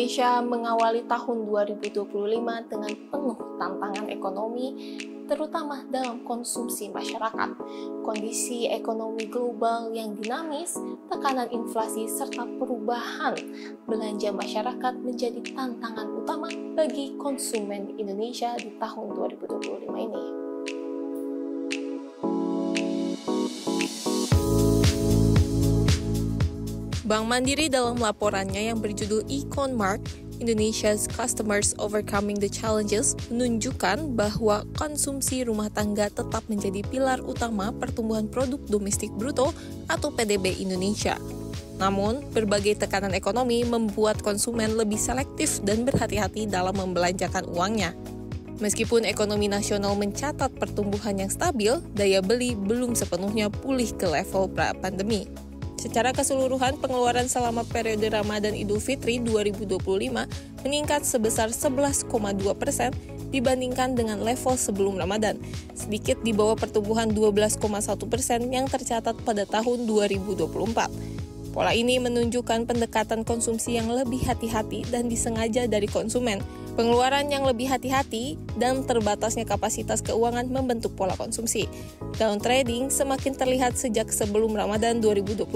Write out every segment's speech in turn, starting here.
Indonesia mengawali tahun 2025 dengan penuh tantangan ekonomi, terutama dalam konsumsi masyarakat. Kondisi ekonomi global yang dinamis, tekanan inflasi, serta perubahan belanja masyarakat menjadi tantangan utama bagi konsumen Indonesia di tahun 2025 ini. Bank Mandiri dalam laporannya yang berjudul Econmark, Indonesia's Customers Overcoming the Challenges menunjukkan bahwa konsumsi rumah tangga tetap menjadi pilar utama pertumbuhan produk domestik bruto atau PDB Indonesia. Namun, berbagai tekanan ekonomi membuat konsumen lebih selektif dan berhati-hati dalam membelanjakan uangnya. Meskipun ekonomi nasional mencatat pertumbuhan yang stabil, daya beli belum sepenuhnya pulih ke level pra-pandemi. Secara keseluruhan, pengeluaran selama periode Ramadan Idul Fitri 2025 meningkat sebesar 11,2% dibandingkan dengan level sebelum Ramadan, sedikit di bawah pertumbuhan 12,1% yang tercatat pada tahun 2024. Pola ini menunjukkan pendekatan konsumsi yang lebih hati-hati dan disengaja dari konsumen. Pengeluaran yang lebih hati-hati dan terbatasnya kapasitas keuangan membentuk pola konsumsi. Down trading semakin terlihat sejak sebelum Ramadan 2025,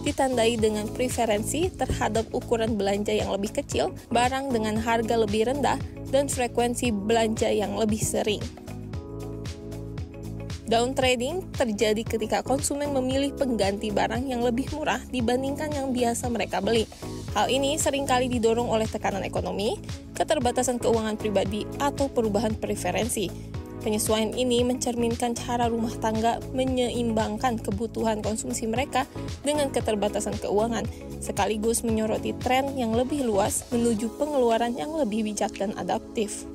ditandai dengan preferensi terhadap ukuran belanja yang lebih kecil, barang dengan harga lebih rendah, dan frekuensi belanja yang lebih sering. Down trading terjadi ketika konsumen memilih pengganti barang yang lebih murah dibandingkan yang biasa mereka beli. Hal ini seringkali didorong oleh tekanan ekonomi, keterbatasan keuangan pribadi, atau perubahan preferensi. Penyesuaian ini mencerminkan cara rumah tangga menyeimbangkan kebutuhan konsumsi mereka dengan keterbatasan keuangan, sekaligus menyoroti tren yang lebih luas menuju pengeluaran yang lebih bijak dan adaptif.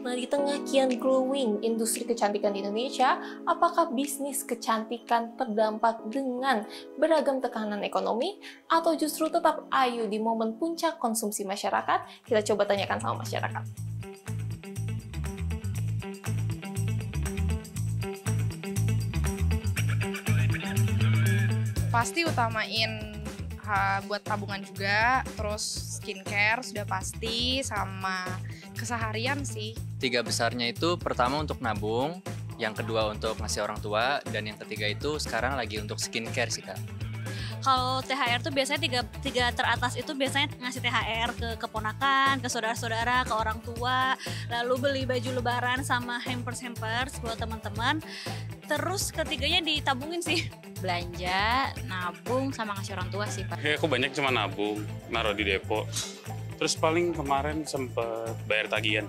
Nah, di tengah kian glowing industri kecantikan di Indonesia, apakah bisnis kecantikan terdampak dengan beragam tekanan ekonomi atau justru tetap ayu di momen puncak konsumsi masyarakat? Kita coba tanyakan sama masyarakat. Pasti utamain buat tabungan juga, terus skincare sudah pasti, sama keseharian sih. 3 besarnya itu pertama untuk nabung, yang kedua untuk ngasih orang tua, dan yang ketiga itu sekarang lagi untuk skincare sih Kak. Kalau THR tuh biasanya tiga teratas itu biasanya ngasih THR ke keponakan, ke saudara-saudara, ke orang tua, lalu beli baju lebaran sama hampers buat teman-teman. Terus ketiganya ditabungin sih. Belanja, nabung, sama ngasih orang tua sih Pak. Ya, aku banyak cuma nabung, naruh di depo. Terus paling kemarin sempet bayar tagihan.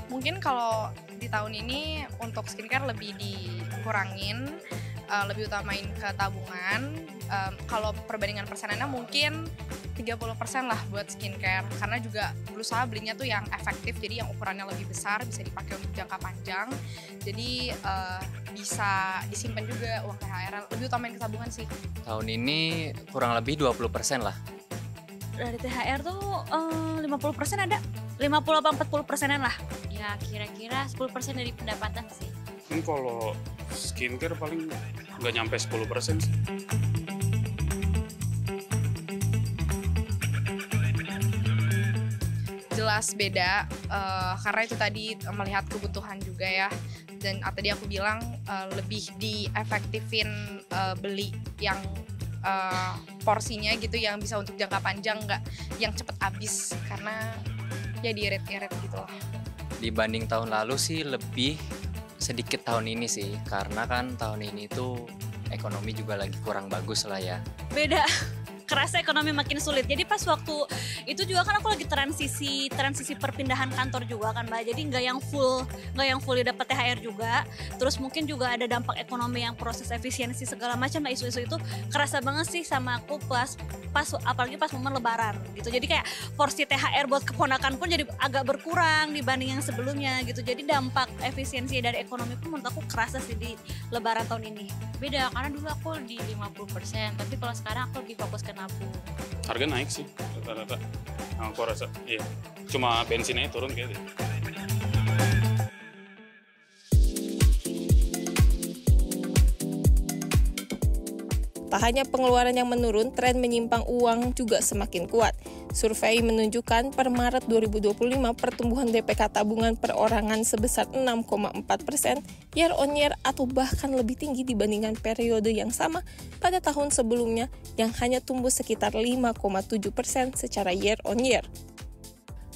Mungkin kalau di tahun ini untuk skincare lebih dikurangin, lebih utamain ke tabungan. Kalau perbandingan persenannya mungkin 30% lah buat skincare, karena juga berusaha belinya tuh yang efektif, jadi yang ukurannya lebih besar, bisa dipakai untuk jangka panjang, jadi bisa disimpan juga uang THR, lebih utamain ke tabungan sih. Tahun ini kurang lebih 20% lah. Dari THR tuh 50% ada, 50-40%an lah. Ya kira-kira 10% dari pendapatan sih. Kan kalau skincare paling nggak nyampe 10% sih. Jelas beda, karena itu tadi melihat kebutuhan juga ya, dan tadi aku bilang lebih diefektifin beli yang porsinya gitu, yang bisa untuk jangka panjang, nggak yang cepet habis, karena ya diirit-irit gitu lah. Dibanding tahun lalu sih lebih sedikit tahun ini sih, karena kan tahun ini tuh ekonomi juga lagi kurang bagus lah ya. Beda. Kerasa ekonomi makin sulit. Jadi pas waktu itu juga kan aku lagi transisi perpindahan kantor juga kan Mbak. Jadi nggak yang full dapat THR juga. Terus mungkin juga ada dampak ekonomi yang proses efisiensi segala macam. Nah, isu-isu itu kerasa banget sih sama aku pas apalagi pas momen lebaran gitu. Jadi kayak porsi THR buat keponakan pun jadi agak berkurang dibanding yang sebelumnya gitu. Jadi dampak efisiensi dari ekonomi pun menurut aku kerasa sih di lebaran tahun ini. Beda, karena dulu aku di 50%, tapi kalau sekarang aku lebih fokus ke nabung. Harga naik sih rata-rata. Aku rasa iya. Cuma bensinnya turun kayaknya. Tak hanya pengeluaran yang menurun, tren menyimpang uang juga semakin kuat. Survei menunjukkan per Maret 2025 pertumbuhan DPK tabungan perorangan sebesar 6,4% year on year atau bahkan lebih tinggi dibandingkan periode yang sama pada tahun sebelumnya yang hanya tumbuh sekitar 5,7% secara year on year.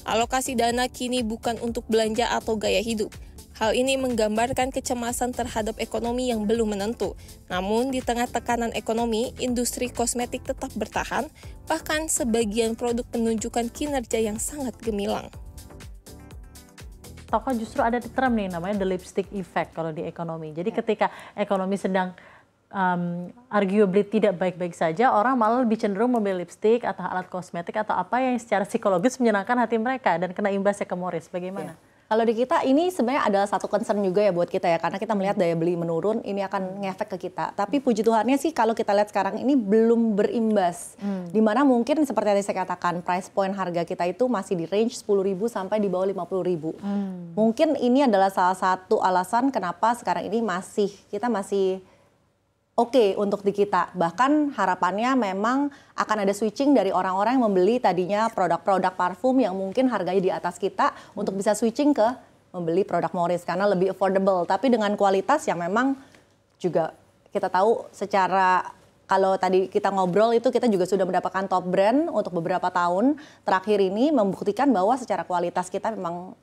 Alokasi dana kini bukan untuk belanja atau gaya hidup. Hal ini menggambarkan kecemasan terhadap ekonomi yang belum menentu. Namun, di tengah tekanan ekonomi, industri kosmetik tetap bertahan, bahkan sebagian produk menunjukkan kinerja yang sangat gemilang. Tokoh justru ada term nih namanya the lipstick effect kalau di ekonomi. Jadi ketika ekonomi sedang arguably tidak baik-baik saja, orang malah lebih cenderung membeli lipstick atau alat kosmetik atau apa yang secara psikologis menyenangkan hati mereka dan kena imbasnya ke Morris. Bagaimana? Kalau di kita ini sebenarnya adalah satu concern juga ya buat kita ya, karena kita melihat daya beli menurun, ini akan ngefek ke kita. Tapi puji Tuhannya sih kalau kita lihat sekarang ini belum berimbas. Dimana mungkin seperti yang saya katakan, price point harga kita itu masih di range 10.000 sampai di bawah 50.000. Mungkin ini adalah salah satu alasan kenapa sekarang ini kita masih oke untuk di kita. Bahkan harapannya memang akan ada switching dari orang-orang yang membeli tadinya produk-produk parfum yang mungkin harganya di atas kita untuk bisa switching ke membeli produk Morris karena lebih affordable. Tapi dengan kualitas yang memang juga kita tahu secara kalau tadi kita ngobrol itu kita juga sudah mendapatkan top brand untuk beberapa tahun terakhir ini membuktikan bahwa secara kualitas kita memang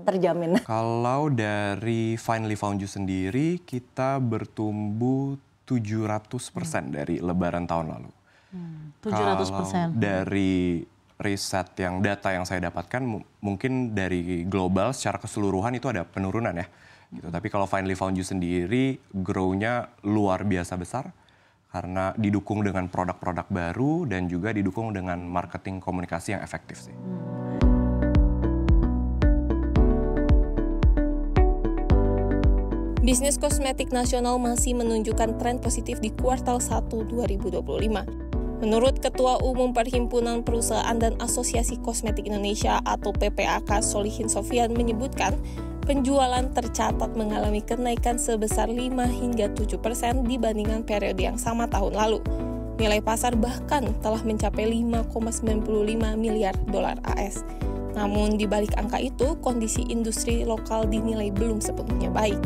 terjamin. Kalau dari Finally Found You sendiri kita bertumbuh 700% dari Lebaran tahun lalu. 700%. Kalau dari riset data yang saya dapatkan mungkin dari global secara keseluruhan itu ada penurunan ya. Gitu. Tapi kalau Finally Found You sendiri grow-nya luar biasa besar karena didukung dengan produk-produk baru dan juga didukung dengan marketing komunikasi yang efektif sih. Bisnis kosmetik nasional masih menunjukkan tren positif di kuartal 1 2025. Menurut Ketua Umum Perhimpunan Perusahaan dan Asosiasi Kosmetik Indonesia atau PPAK Solihin Sofyan menyebutkan, penjualan tercatat mengalami kenaikan sebesar 5 hingga 7% dibandingkan periode yang sama tahun lalu. Nilai pasar bahkan telah mencapai 5,95 miliar dolar AS. Namun di balik angka itu, kondisi industri lokal dinilai belum sepenuhnya baik.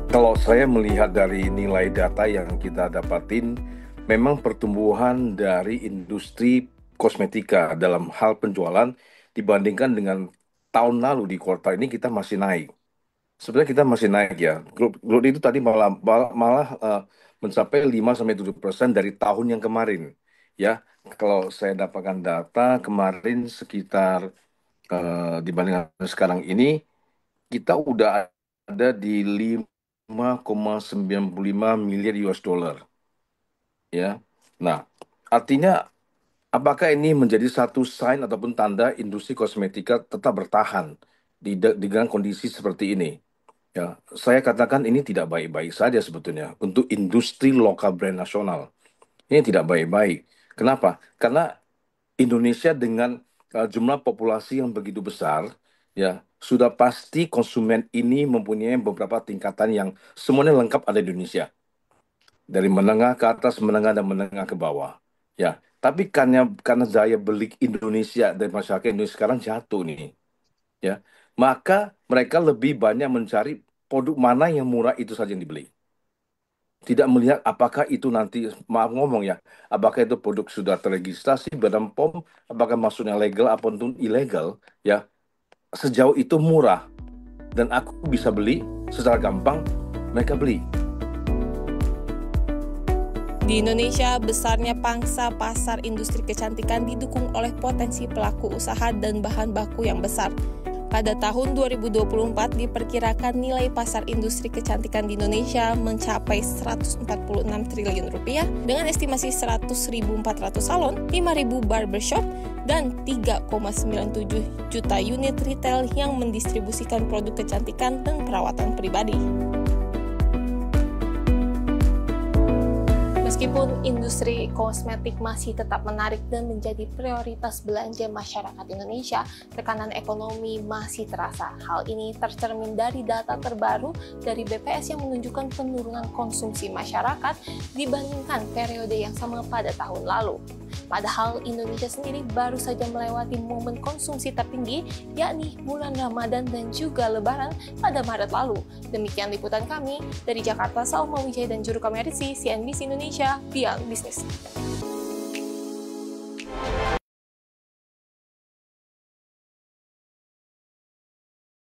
Kalau saya melihat dari nilai data yang kita dapatin, memang pertumbuhan dari industri kosmetika dalam hal penjualan dibandingkan dengan tahun lalu di kuartal ini kita masih naik. Sebenarnya kita masih naik ya. Growth itu tadi malah mencapai 5-7% dari tahun yang kemarin. Ya, kalau saya dapatkan data kemarin sekitar dibandingkan sekarang ini kita udah ada di 5,95 miliar US dollar. Ya. Nah, artinya apakah ini menjadi satu sign ataupun tanda industri kosmetika tetap bertahan dengan kondisi seperti ini? Ya, saya katakan ini tidak baik-baik saja sebetulnya untuk industri lokal brand nasional. Ini tidak baik-baik. Kenapa? Karena Indonesia dengan jumlah populasi yang begitu besar, ya sudah pasti konsumen ini mempunyai beberapa tingkatan yang semuanya lengkap ada di Indonesia. Dari menengah ke atas, menengah dan menengah ke bawah. Ya, tapi karena daya beli Indonesia dan masyarakat Indonesia sekarang jatuh nih. Ya, maka mereka lebih banyak mencari produk mana yang murah itu saja yang dibeli. Tidak melihat apakah itu nanti, maaf ngomong ya, apakah itu produk sudah terregistrasi Badan POM, apakah maksudnya legal ataupun ilegal, ya. Sejauh itu murah dan aku bisa beli secara gampang, mereka beli. Di Indonesia, besarnya pangsa pasar industri kecantikan didukung oleh potensi pelaku usaha dan bahan baku yang besar. Pada tahun 2024 diperkirakan nilai pasar industri kecantikan di Indonesia mencapai 146 triliun rupiah dengan estimasi 100.400 salon, 5.000 barbershop, dan 3,97 juta unit retail yang mendistribusikan produk kecantikan dan perawatan pribadi. Meskipun industri kosmetik masih tetap menarik dan menjadi prioritas belanja masyarakat Indonesia, tekanan ekonomi masih terasa. Hal ini tercermin dari data terbaru dari BPS yang menunjukkan penurunan konsumsi masyarakat dibandingkan periode yang sama pada tahun lalu. Padahal Indonesia sendiri baru saja melewati momen konsumsi tertinggi, yakni bulan Ramadan dan juga Lebaran pada Maret lalu. Demikian liputan kami dari Jakarta, Salma Wijaya dan juru kamera CNBC Indonesia, Beyond Business.